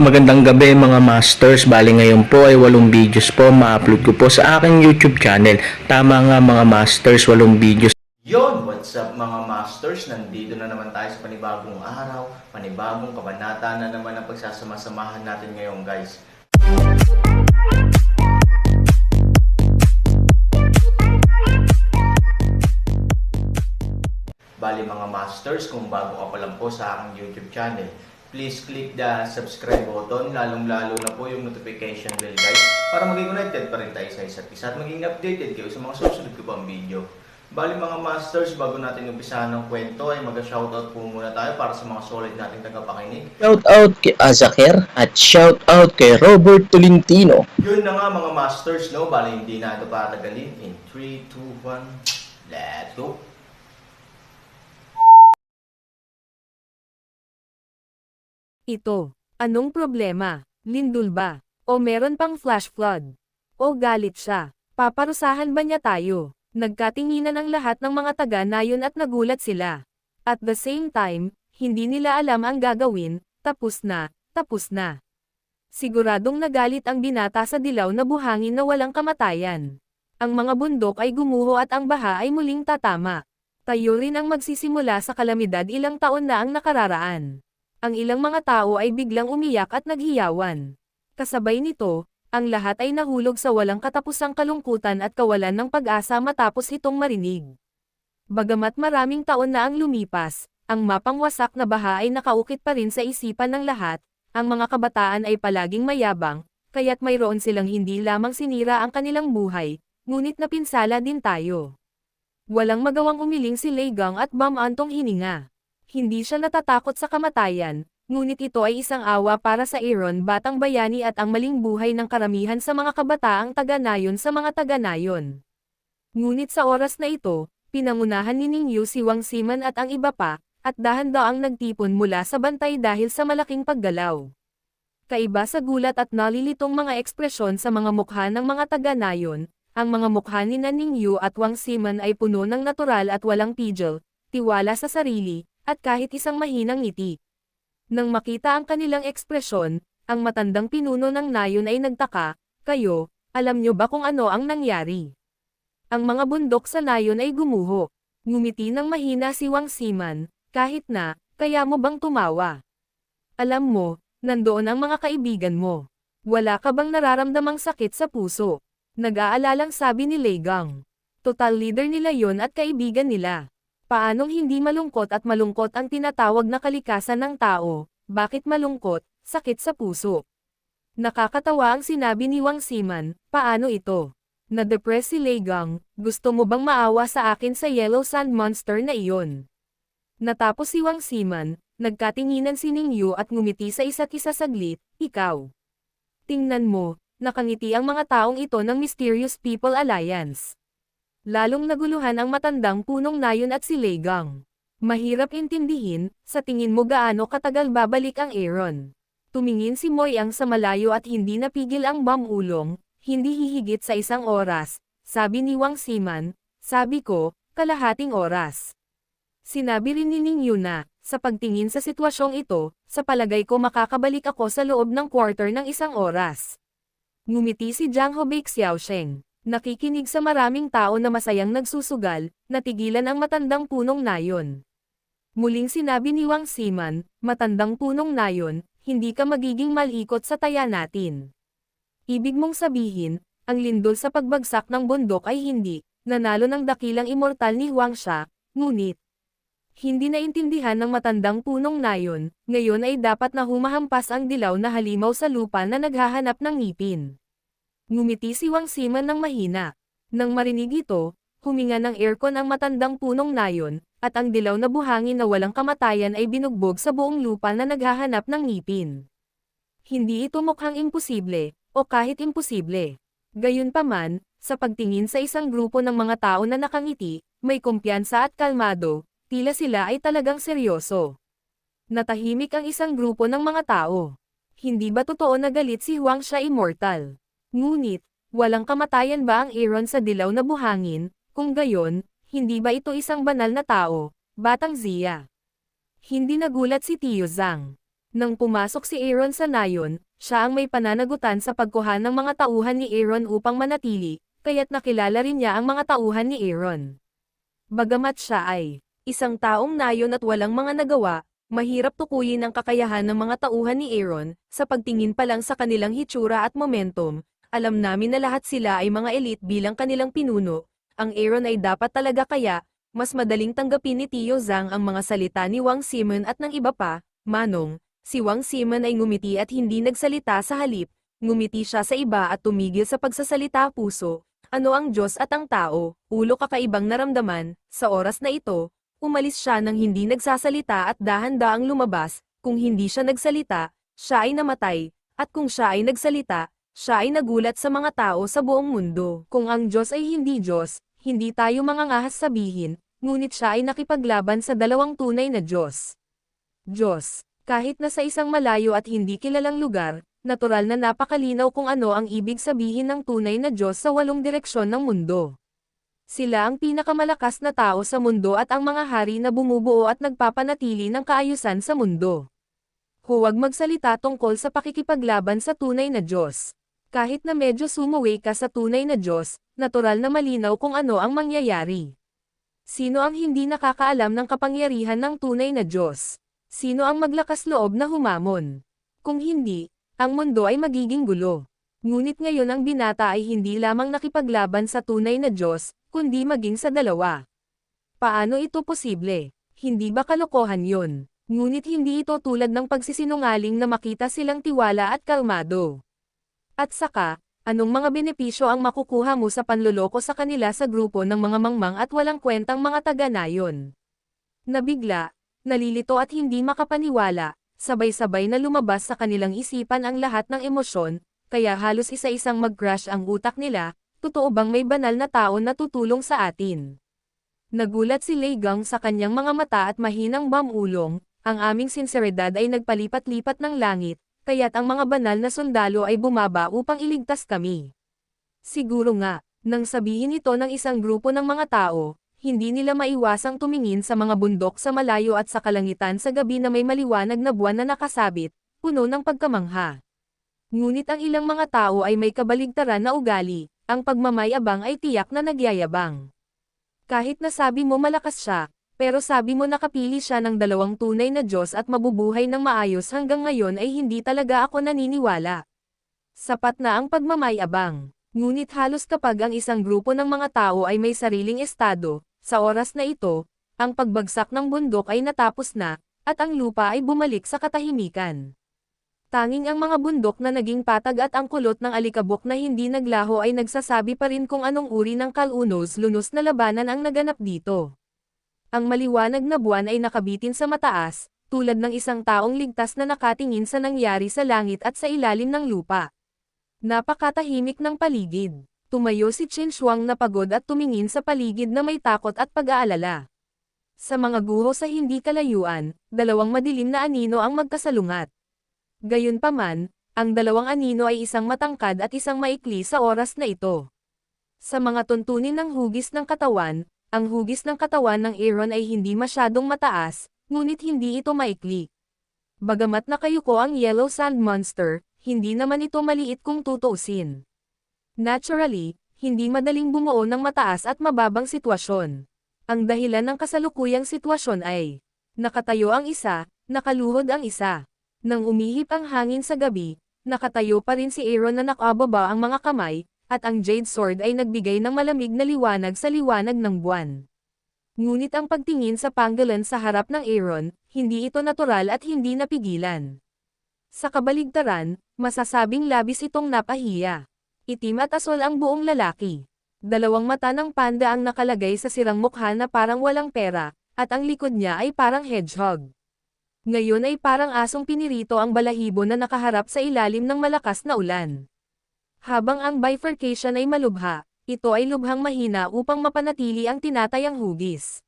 Magandang gabi mga masters, bali ngayon po ay 8 videos po ma-upload ko po sa aking YouTube channel. Tama nga mga masters, 8 videos. Yon, what's up mga masters? Nandito na naman tayo sa panibagong araw, panibagong kabanata na naman ang pagsasama-samahan natin ngayon guys. Bali mga masters, kung bago ka pa lang po sa aking YouTube channel, please click the subscribe button, lalong-lalo na po yung notification bell guys, para maging connected pa rin tayo sa isa't isa at maging updated kayo sa mga susunod ko pang video. Bali mga masters, bago natin umpisahan ng kwento ay mag-shoutout po muna tayo para sa mga solid nating tagapakinig. Shoutout kay Azaker at shoutout kay Robert Tolentino. Yun na nga mga masters, no? Bali hindi na ito patagalin. In 3, 2, 1, let's go! Ito, anong problema? Lindol ba? O meron pang flash flood? O galit siya? Paparusahan ba niya tayo? Nagkatinginan ang lahat ng mga taga-nayon at nagulat sila. At the same time, hindi nila alam ang gagawin, tapos na, tapos na. Siguradong nagalit ang binata sa dilaw na buhangin na walang kamatayan. Ang mga bundok ay gumuho at ang baha ay muling tatama. Tayo rin ang magsisimula sa kalamidad ilang taon na ang nakararaan. Ang ilang mga tao ay biglang umiyak at naghiyawan. Kasabay nito, ang lahat ay nahulog sa walang katapusang kalungkutan at kawalan ng pag-asa matapos itong marinig. Bagamat maraming taon na ang lumipas, ang mapangwasak na baha ay nakaukit pa rin sa isipan ng lahat, ang mga kabataan ay palaging mayabang, kaya't mayroon silang hindi lamang sinira ang kanilang buhay, ngunit napinsala din tayo. Walang magawang umiling si Leigang at Bamantong hininga. Hindi siya natatakot sa kamatayan, ngunit ito ay isang awa para sa Aaron batang bayani at ang maling buhay ng karamihan sa mga kabataang taga-nayon sa mga taga-nayon. Ngunit sa oras na ito, pinangunahan ni Ningyu si Wang Siman at ang iba pa, at dahan-daang nagtipon mula sa bantay dahil sa malaking paggalaw. Kaiba sa gulat at nalilitong mga ekspresyon sa mga mukha ng mga taga-nayon, ang mga mukha ni Ningyu at Wang Siman ay puno ng natural at walang pigil, tiwala sa sarili, at kahit isang mahinang ngiti. Nang makita ang kanilang ekspresyon, ang matandang pinuno ng nayon ay nagtaka, "Kayo, alam nyo ba kung ano ang nangyari?" Ang mga bundok sa nayon ay gumuho. Ngumiti ng mahina si Wang Siman, "Kahit na, kaya mo bang tumawa? Alam mo, nandoon ang mga kaibigan mo. Wala ka bang nararamdamang sakit sa puso?" Nag-aalalang sabi ni Leigang. Total leader nila yon at kaibigan nila. Paanong hindi malungkot at malungkot ang tinatawag na kalikasan ng tao? Bakit malungkot, sakit sa puso? Nakakatawa ang sinabi ni Wang Siman, paano ito? Na-depress si Leigang, gusto mo bang maawa sa akin sa Yellow Sand Monster na iyon? Natapos si Wang Siman, nagkatinginan si Ningyu at ngumiti sa isa't isa saglit, ikaw. Tingnan mo, nakangiti ang mga taong ito ng Mysterious People Alliance. Lalong naguluhan ang matandang punong nayon at si Leigang. Mahirap intindihin, sa tingin mo gaano katagal babalik ang Aaron? Tumingin si Moyang sa malayo at hindi napigil ang bamulong, hindi hihigit sa 1 oras, sabi ni Wang Siman, sabi ko, kalahating oras. Sinabi rin ni Ningyu na, sa pagtingin sa sitwasyong ito, sa palagay ko makakabalik ako sa loob ng quarter ng 1 oras. Ngumiti si Jiang Hobei Xiaosheng. Nakikinig sa maraming tao na masayang nagsusugal, natigilan ang matandang punong nayon. Muling sinabi ni Wang Siman, matandang punong nayon, hindi ka magiging malikot sa taya natin. Ibig mong sabihin, ang lindol sa pagbagsak ng bundok ay hindi, nanalo ng dakilang immortal ni Huang Xia, ngunit, hindi naintindihan ng matandang punong nayon, ngayon ay dapat na humahampas ang dilaw na halimaw sa lupa na naghahanap ng ngipin. Ngumiti si Wang Siman ng mahina. Nang marinig ito, huminga ng aircon ang matandang punong nayon, at ang dilaw na buhangin na walang kamatayan ay binugbog sa buong lupa na naghahanap ng ngipin. Hindi ito mukhang imposible, o kahit imposible. Gayunpaman, sa pagtingin sa isang grupo ng mga tao na nakangiti, may kumpiyansa at kalmado, tila sila ay talagang seryoso. Natahimik ang isang grupo ng mga tao. Hindi ba totoo na galit si Huang Xia immortal? Ngunit, walang kamatayan ba ang Aaron sa dilaw na buhangin? Kung gayon, hindi ba ito isang banal na tao, Batang Zia? Hindi nagulat si Tio Zhang. Nang pumasok si Aaron sa nayon, siya ang may pananagutan sa pagkuha ng mga tauhan ni Aaron upang manatili, kaya't nakilala rin niya ang mga tauhan ni Aaron. Bagamat siya ay isang taong nayon at walang mga nagawa, mahirap tukuyin ang kakayahan ng mga tauhan ni Aaron, sa pagtingin pa lang sa kanilang hitsura at momentum, alam namin na lahat sila ay mga elite bilang kanilang pinuno, ang Aaron ay dapat talaga kaya, mas madaling tanggapin ni Tio Zhang ang mga salita ni Wang Simon at ng iba pa, Manong. Si Wang Simon ay ngumiti at hindi nagsalita sa halip, ngumiti siya sa iba at tumigil sa pagsasalita puso. Ano ang Diyos at ang tao, ulo kakaibang naramdaman, sa oras na ito, umalis siya nang hindi nagsasalita at dahan-daang lumabas, kung hindi siya nagsalita, siya ay namatay, at kung siya ay nagsalita, siya ay nagulat sa mga tao sa buong mundo. Kung ang Diyos ay hindi Diyos, hindi tayo mangangahas sabihin, ngunit siya ay nakipaglaban sa dalawang tunay na Diyos. Diyos. Kahit na sa isang malayo at hindi kilalang lugar, natural na napakalinaw kung ano ang ibig sabihin ng tunay na Diyos sa 8 direksyon ng mundo. Sila ang pinakamalakas na tao sa mundo at ang mga hari na bumubuo at nagpapanatili ng kaayusan sa mundo. Huwag magsalita tungkol sa pakikipaglaban sa tunay na Diyos. Kahit na medyo sumuway ka sa tunay na Diyos, natural na malinaw kung ano ang mangyayari. Sino ang hindi nakakaalam ng kapangyarihan ng tunay na Diyos? Sino ang maglakas loob na humamon? Kung hindi, ang mundo ay magiging gulo. Ngunit ngayon ang binata ay hindi lamang nakipaglaban sa tunay na Diyos, kundi maging sa dalawa. Paano ito posible? Hindi ba kalokohan yun? Ngunit hindi ito tulad ng pagsisinungaling na makita silang tiwala at kalmado. At saka, anong mga benepisyo ang makukuha mo sa panloloko sa kanila sa grupo ng mga mangmang at walang kwentang mga taga-nayon? Nabigla, nalilito at hindi makapaniwala, sabay-sabay na lumabas sa kanilang isipan ang lahat ng emosyon, kaya halos isa-isang mag-crash ang utak nila, totoo bang may banal na tao na tutulong sa atin? Nagulat si Lei Gang sa kanyang mga mata at mahinang bamulong, ang aming sinseridad ay nagpalipat-lipat ng langit, kaya't ang mga banal na sundalo ay bumaba upang iligtas kami. Siguro nga, nang sabihin ito ng isang grupo ng mga tao, hindi nila maiwasang tumingin sa mga bundok sa malayo at sa kalangitan sa gabi na may maliwanag na buwan na nakasabit, puno ng pagkamangha. Ngunit ang ilang mga tao ay may kabaligtaran na ugali, ang pagmamayabang ay tiyak na nagyayabang. Kahit na sabi mo malakas siya, pero sabi mo nakapili siya ng 2 tunay na Diyos at mabubuhay ng maayos hanggang ngayon ay hindi talaga ako naniniwala. Sapat na ang pagmamayabang. Ngunit halos kapag ang isang grupo ng mga tao ay may sariling estado, sa oras na ito, ang pagbagsak ng bundok ay natapos na, at ang lupa ay bumalik sa katahimikan. Tanging ang mga bundok na naging patag at ang kulot ng alikabok na hindi naglaho ay nagsasabi pa rin kung anong uri ng kalunos-lunos na labanan ang naganap dito. Ang maliwanag na buwan ay nakabitin sa mataas, tulad ng isang taong ligtas na nakatingin sa nangyari sa langit at sa ilalim ng lupa. Napakatahimik ng paligid. Tumayo si Qin Shuang na pagod at tumingin sa paligid na may takot at pag-aalala. Sa mga guho sa hindi kalayuan, 2 madilim na anino ang magkasalungat. Gayunpaman, ang 2 anino ay isang matangkad at isang maikli sa oras na ito. Sa mga tuntunin ng hugis ng katawan, ang hugis ng katawan ng Aaron ay hindi masyadong mataas, ngunit hindi ito maikli. Bagamat nakayuko ang Yellow Sand Monster, hindi naman ito maliit kung tutuusin. Naturally, hindi madaling bumuo ng mataas at mababang sitwasyon. Ang dahilan ng kasalukuyang sitwasyon ay, nakatayo ang isa, nakaluhod ang isa. Nang umihip ang hangin sa gabi, nakatayo pa rin si Aaron na nakababa ang mga kamay, at ang Jade Sword ay nagbigay ng malamig na liwanag sa liwanag ng buwan. Ngunit ang pagtingin sa panggalan sa harap ng Aaron, hindi ito natural at hindi napigilan. Sa kabaligtaran, masasabing labis itong napahiya. Itim at asol ang buong lalaki. 2 mata ng panda ang nakalagay sa sirang mukha na parang walang pera, at ang likod niya ay parang hedgehog. Ngayon ay parang asong pinirito ang balahibo na nakaharap sa ilalim ng malakas na ulan. Habang ang bifurcation ay malubha, ito ay lubhang mahina upang mapanatili ang tinatayang hugis.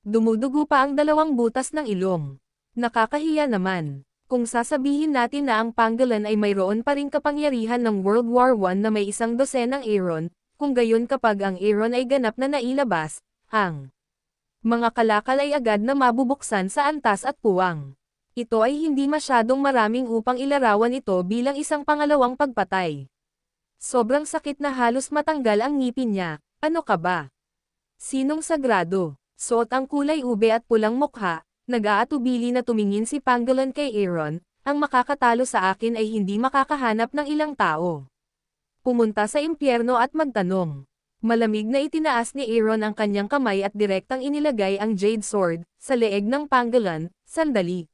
Dumudugo pa ang 2 butas ng ilong. Nakakahiya naman. Kung sasabihin natin na ang panggalan ay mayroon pa ring kapangyarihan ng World War I na may 100 Aaron, kung gayon kapag ang Aaron ay ganap na nailabas, ang mga kalakal ay agad na mabubuksan sa antas at puwang. Ito ay hindi masyadong maraming upang ilarawan ito bilang isang pangalawang pagpatay. Sobrang sakit na halos matanggal ang ngipin niya, ano ka ba? Sinong sagrado? Suot ang kulay ube at pulang mukha, nag-aatubili na tumingin si Pangolin kay Aaron, ang makakatalo sa akin ay hindi makakahanap ng ilang tao. Pumunta sa impyerno at magtanong. Malamig na itinaas ni Aaron ang kanyang kamay at direktang inilagay ang Jade Sword sa leeg ng Pangolin, sandali.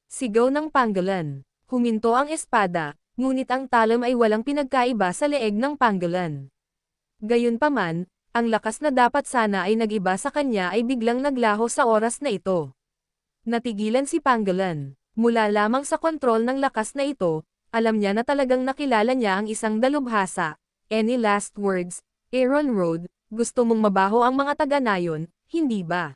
Sigaw ng Pangolin. Huminto ang espada, ngunit ang talam ay walang pinagkaiba sa leeg ng Pangolin. Gayunpaman, ang lakas na dapat sana ay nag-iba sa kanya ay biglang naglaho sa oras na ito. Natigilan si Pangolin. Mula lamang sa kontrol ng lakas na ito, alam niya na talagang nakilala niya ang isang dalubhasa. Any last words, Aaron Road? Gusto mong mabaho ang mga taga-nayon, hindi ba?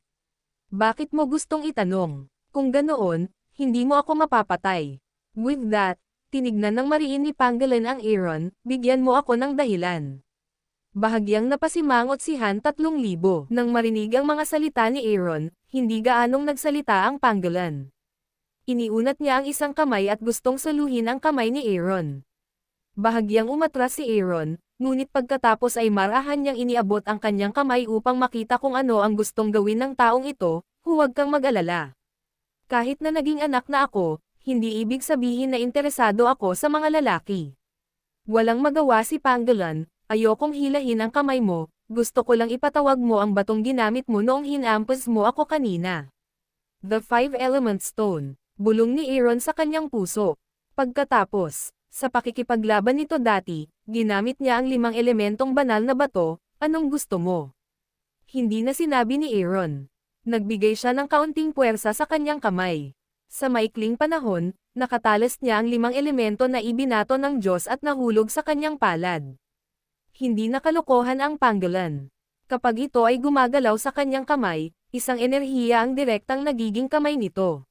Bakit mo gustong itanong? Kung ganoon, hindi mo ako mapapatay. With that, tinignan ng mariin ni Pangolin ang Aaron, bigyan mo ako ng dahilan. Bahagyang napasimangot si Han 3,000. Nang marinig ang mga salita ni Aaron, hindi gaanong nagsalita ang Pangolin. Iniunat niya ang isang kamay at gustong saluhin ang kamay ni Aaron. Bahagyang umatras si Aaron, ngunit pagkatapos ay marahan niyang iniabot ang kanyang kamay upang makita kung ano ang gustong gawin ng taong ito, huwag kang mag-alala. Kahit na naging anak na ako, hindi ibig sabihin na interesado ako sa mga lalaki. Walang magawa si Pangolin, ayokong hilahin ang kamay mo, gusto ko lang ipatawag mo ang batong ginamit mo noong hinampas mo ako kanina. The Five Element Stone, bulong ni Aaron sa kanyang puso. Pagkatapos, sa pakikipaglaban nito dati, ginamit niya ang 5 elementong banal na bato, anong gusto mo? Hindi na sinabi ni Aaron. Nagbigay siya ng kaunting puwersa sa kanyang kamay. Sa maikling panahon, nakatalas niya ang 5 elemento na ibinato ng Diyos at nahulog sa kanyang palad. Hindi nakalokohan ang Pangolin. Kapag ito ay gumagalaw sa kanyang kamay, isang enerhiya ang direktang nagiging kamay nito.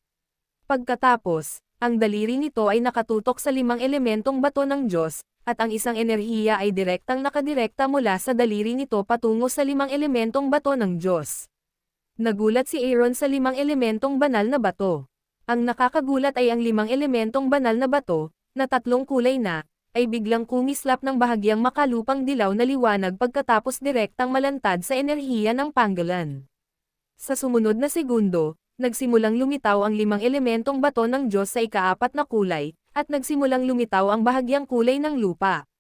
Pagkatapos, ang daliri nito ay nakatutok sa 5 elementong bato ng Diyos, at ang isang enerhiya ay direktang nakadirekta mula sa daliri nito patungo sa 5 elementong bato ng Diyos. Nagulat si Aaron sa 5 elementong banal na bato. Ang nakakagulat ay ang 5 elementong banal na bato, na 3 kulay na, ay biglang kumislap ng bahagyang makalupang dilaw na liwanag pagkatapos direktang malantad sa enerhiya ng Pangolin. Sa sumunod na segundo, nagsimulang lumitaw ang 5 elementong bato ng Diyos sa ika-4 na kulay, at nagsimulang lumitaw ang bahagyang kulay ng lupa.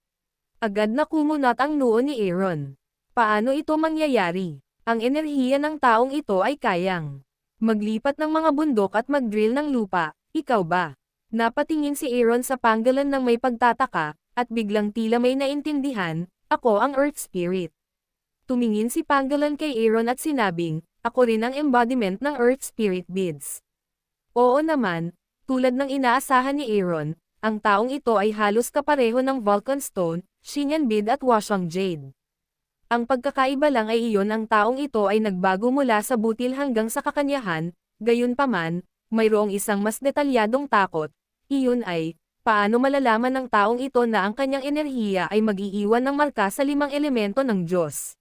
Agad na kumunat ang noo ni Aaron. Paano ito mangyayari? Ang enerhiya ng taong ito ay kayang maglipat ng mga bundok at mag-drill ng lupa, ikaw ba? Napatingin si Aaron sa Pangolin ng may pagtataka, at biglang tila may naintindihan, ako ang Earth Spirit. Tumingin si Pangolin kay Aaron at sinabing, ako rin ang embodiment ng Earth Spirit beads. Oo naman, tulad ng inaasahan ni Aaron, ang taong ito ay halos kapareho ng Vulcan Stone, Shinyan Bead at Washang Jade. Ang pagkakaiba lang ay iyon ang taong ito ay nagbago mula sa butil hanggang sa kakanyahan, gayunpaman, mayroong isang mas detalyadong takot, iyon ay, paano malalaman ng taong ito na ang kanyang enerhiya ay mag-iiwan ng marka sa 5 elemento ng Diyos.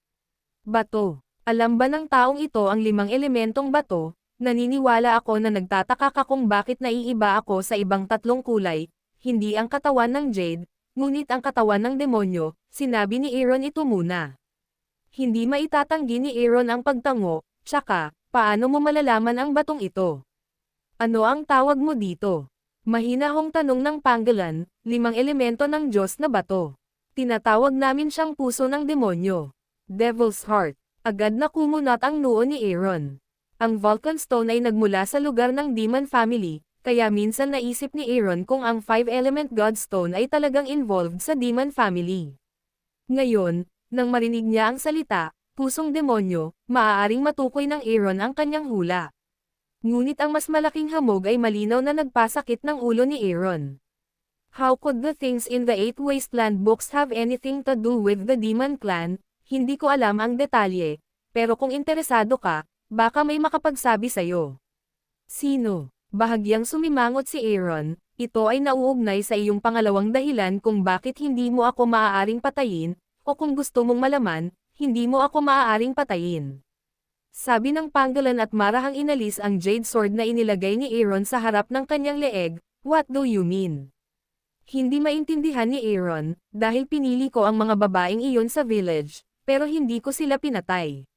Bato. Alam ba ng taong ito ang 5 elementong bato? Naniniwala ako na nagtataka ka kung bakit naiiba ako sa ibang 3 kulay, hindi ang katawan ng Jade, ngunit ang katawan ng demonyo, sinabi ni Aaron ito muna. Hindi maitatanggi ni Aaron ang pagtango, tsaka, paano mo malalaman ang batong ito? Ano ang tawag mo dito? Mahinahong tanong ng Pangolin, 5 elemento ng Diyos na bato. Tinatawag namin siyang puso ng demonyo. Devil's Heart. Agad na kumunat ang noo ni Aaron. Ang Vulcan Stone ay nagmula sa lugar ng Demon Family, kaya minsan naisip ni Aaron kung ang 5-element God Stone ay talagang involved sa Demon Family. Ngayon, nang marinig niya ang salita, pusong demonyo, maaaring matukoy ng Aaron ang kanyang hula. Ngunit ang mas malaking hamog ay malinaw na nagpasakit ng ulo ni Aaron. How could the things in the 8 Wasteland books have anything to do with the Demon Clan? Hindi ko alam ang detalye, pero kung interesado ka, baka may makapagsabi sa'yo. Sino? Bahagyang sumimangot si Aaron, ito ay nauugnay sa iyong pangalawang dahilan kung bakit hindi mo ako maaaring patayin, o kung gusto mong malaman, hindi mo ako maaaring patayin. Sabi ng panggalan at marahang inalis ang jade sword na inilagay ni Aaron sa harap ng kanyang leeg. What do you mean? Hindi maintindihan ni Aaron, dahil pinili ko ang mga babaeng iyon sa village, pero hindi ko sila pinatay.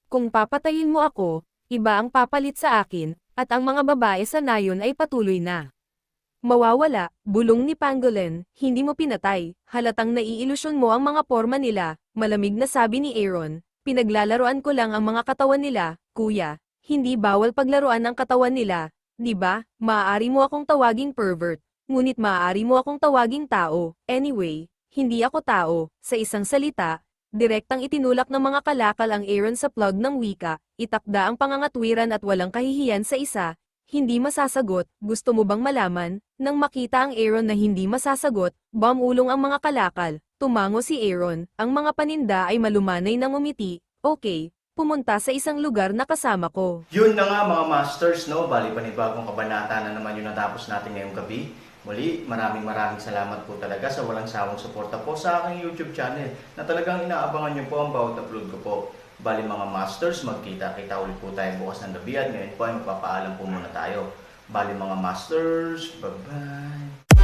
Kung papatayin mo ako, iba ang papalit sa akin, at ang mga babae sa nayon ay patuloy na mawawala. Bulong ni Pangolin, hindi mo pinatay, halatang naiilusyon mo ang mga porma nila. Malamig na sabi ni Aaron, pinaglalaroan ko lang ang mga katawan nila, kuya, hindi bawal paglaruan ang katawan nila, di ba? Maaari mo akong tawaging pervert, ngunit maaari mo akong tawaging tao. Anyway, hindi ako tao. Sa isang salita, direktang itinulak ng mga kalakal ang Aaron sa plug ng wika, itakda ang pangangatwiran at walang kahihiyan sa isa. Hindi masasagot, gusto mo bang malaman? Nang makita ang Aaron na hindi masasagot, bumulong ang mga kalakal. Tumango si Aaron, ang mga paninda ay malumanay ng umiti. Okay, pumunta sa isang lugar na kasama ko. Yun na nga mga masters, no? Bali panibagong kabanata na naman yung natapos natin ngayong gabi. Muli, maraming salamat po talaga sa walang sawang suporta po sa aking YouTube channel na talagang inaabangan nyo po ang bawat upload ko po. Bali mga masters, magkita-kita ulit po tayo bukas ng gabi at ngayon po ay magpapaalam po muna tayo. Bali mga masters, bye-bye!